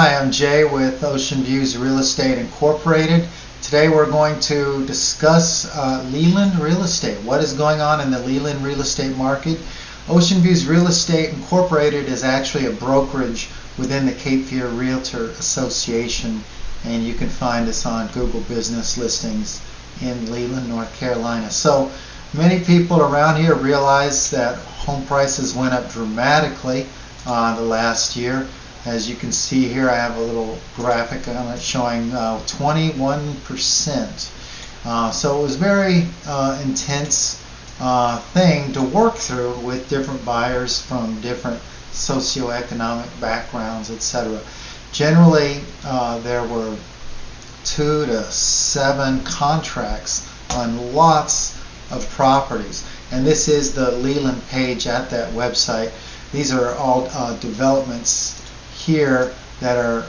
Hi, I'm Jay with Ocean Views Real Estate Incorporated. Today we're going to discuss Leland real estate. What is going on in the Leland real estate market? Ocean Views Real Estate Incorporated is actually a brokerage within the Cape Fear Realtor Association, and you can find us on Google Business Listings in Leland, North Carolina. So many people around here realize that home prices went up dramatically the last year. As you can see here, I have a little graphic on it showing 21%. So it was very intense thing to work through with different buyers from different socioeconomic backgrounds, etc. Generally, there were 2 to 7 contracts on lots of properties. And this is the Leland page at that website. These are all developments here that are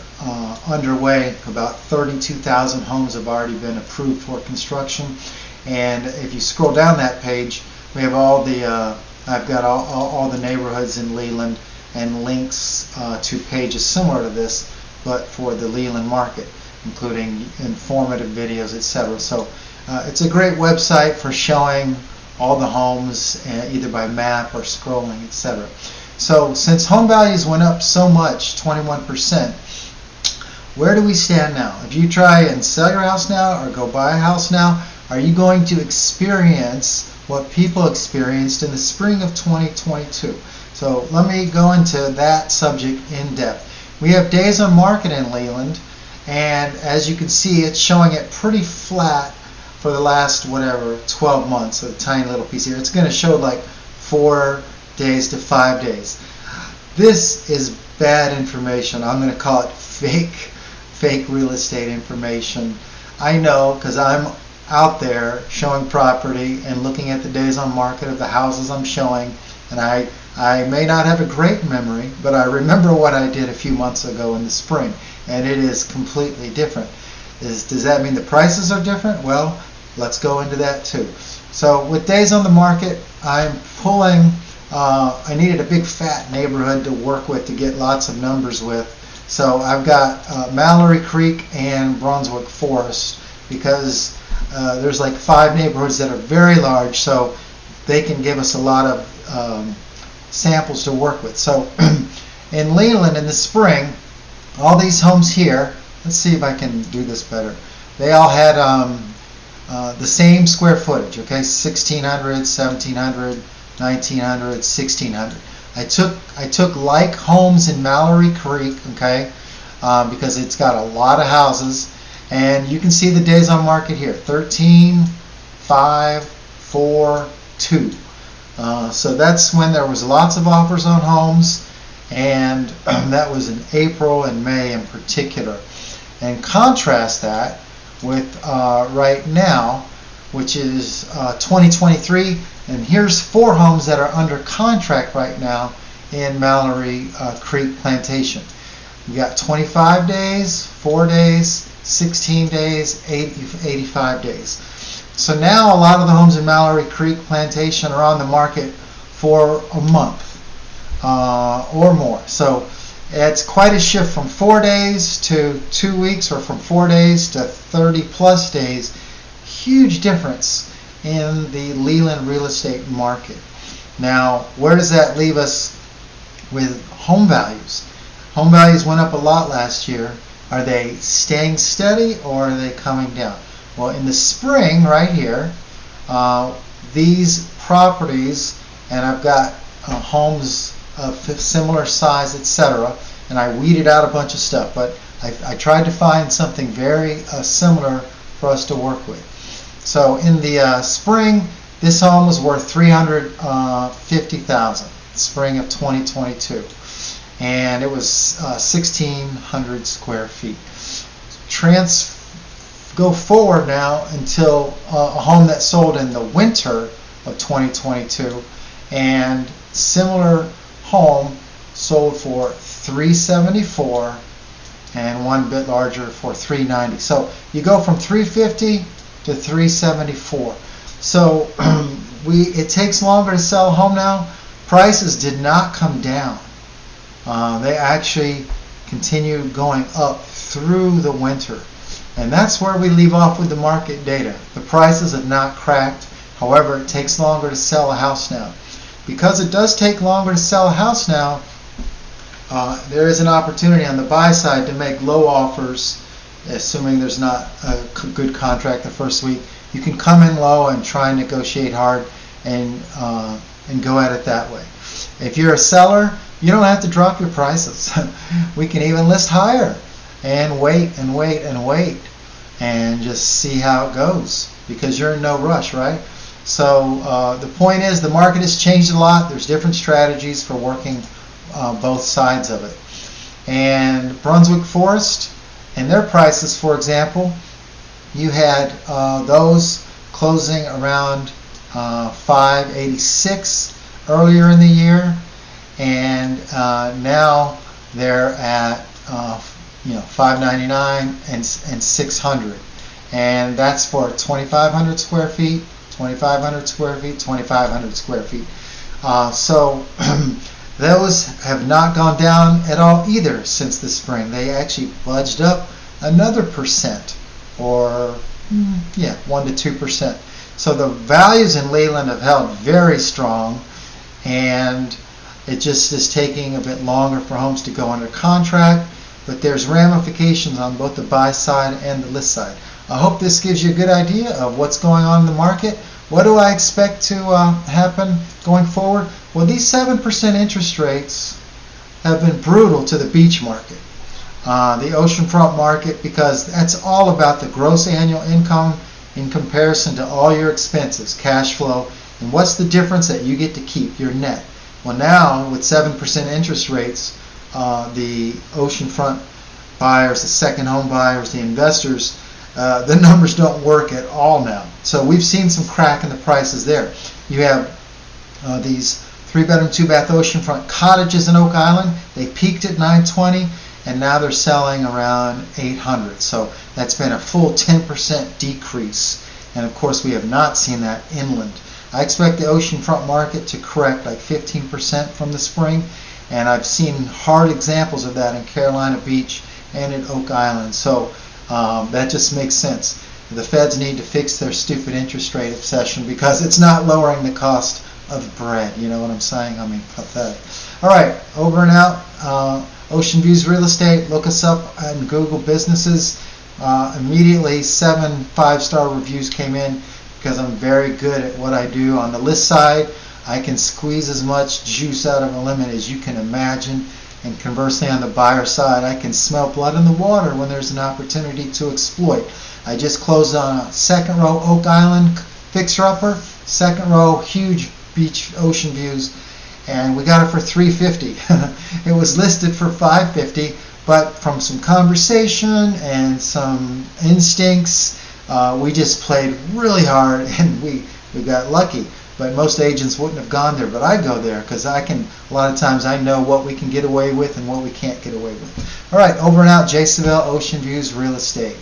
underway. About 32,000 homes have already been approved for construction, and if you scroll down that page, we have all the I've got all the neighborhoods in Leland and links to pages similar to this but for the Leland market, including informative videos, etc. So it's a great website for showing all the homes either by map or scrolling, etc. So since home values went up so much, 21%, where do we stand now? If you try and sell your house now or go buy a house now, are you going to experience what people experienced in the spring of 2022? So let me go into that subject in depth. We have days on market in Leland, and as you can see, it's showing it pretty flat for the last 12 months, a tiny little piece here. It's going to show like 4 days to 5 days. This is bad information. I'm going to call it fake real estate information. I know, because I'm out there showing property and looking at the days on market of the houses I'm showing, and I may not have a great memory, but I remember what I did a few months ago in the spring, and it is completely different. Does that mean the prices are different? Well, let's go into that too. So with days on the market, I'm pulling I needed a big fat neighborhood to work with to get lots of numbers with. So I've got Mallory Creek and Brunswick Forest, because there's like 5 neighborhoods that are very large, so they can give us a lot of samples to work with. So in Leland in the spring, all these homes here, let's see if I can do this better. They all had the same square footage, okay, 1,600, 1,700, 1,900, 1,600. I took like homes in Mallory Creek, okay, because it's got a lot of houses, and you can see the days on market here: 13, 5, 4, 2. So that's when there was lots of offers on homes, and that was in April and May in particular. And contrast that with right now, which is 2023, and here's 4 homes that are under contract right now in Mallory Creek Plantation. We got 25 days, 4 days, 16 days, 85 days. So now a lot of the homes in Mallory Creek Plantation are on the market for a month or more. So it's quite a shift from 4 days to 2 weeks, or from 4 days to 30 plus days. Huge difference in the Leland real estate market. Now, where does that leave us with home values? Home values went up a lot last year. Are they staying steady, or are they coming down? Well, in the spring right here, these properties, and I've got homes of similar size, etc., and I weeded out a bunch of stuff, but I tried to find something very similar for us to work with. So in the spring, this home was worth $350,000, spring of 2022, and it was 1,600 square feet. Go forward now until a home that sold in the winter of 2022, and similar home sold for $374, and one bit larger for $390. So you go from $350 to $374. So it takes longer to sell a home now. Prices did not come down. They actually continue going up through the winter. And that's where we leave off with the market data. The prices have not cracked. However, it takes longer to sell a house now. Because it does take longer to sell a house now, there is an opportunity on the buy side to make low offers, assuming there's not a good contract the first week. You can come in low and try and negotiate hard and go at it that way. If you're a seller, you don't have to drop your prices. We can even list higher and wait and wait and wait and just see how it goes, because you're in no rush, right? So the point is, the market has changed a lot. There's different strategies for working both sides of it. And Brunswick Forest and their prices, for example, you had those closing around 586 earlier in the year, and now they're at 599 and 600, and that's for 2,500 square feet, 2,500 square feet, 2,500 square feet. So those have not gone down at all either since the spring. They actually budged up another percent, or 1 to 2%. So the values in Leland have held very strong, and it just is taking a bit longer for homes to go under contract, but there's ramifications on both the buy side and the list side. I hope this gives you a good idea of what's going on in the market. What do I expect to happen going forward? Well, these 7% interest rates have been brutal to the beach market, the oceanfront market, because that's all about the gross annual income in comparison to all your expenses, cash flow, and what's the difference that you get to keep, your net. Well, now with 7% interest rates, the oceanfront buyers, the second home buyers, the investors, the numbers don't work at all now. So we've seen some crack in the prices there. You have these 3-bedroom, 2-bath oceanfront cottages in Oak Island. They peaked at $920, and now they're selling around $800. So that's been a full 10% decrease. And of course, we have not seen that inland. I expect the oceanfront market to correct like 15% from the spring, and I've seen hard examples of that in Carolina Beach and in Oak Island. So that just makes sense. The feds need to fix their stupid interest rate obsession, because it's not lowering the cost of bread. You know what I'm saying? I mean, pathetic. All right, over and out. Ocean Views Real Estate. Look us up on Google Businesses. Immediately 7 5-star reviews came in, because I'm very good at what I do. On the list side, I can squeeze as much juice out of a lemon as you can imagine. And conversely, on the buyer side, I can smell blood in the water when there's an opportunity to exploit. I just closed on a second row Oak Island fixer-upper, second row, huge beach ocean views, and we got it for $350. It was listed for $550, but from some conversation and some instincts, we just played really hard, and we got lucky. But most agents wouldn't have gone there, but I go there because a lot of times I know what we can get away with and what we can't get away with. All right, over and out. Jay Savelle, Ocean Views Real Estate.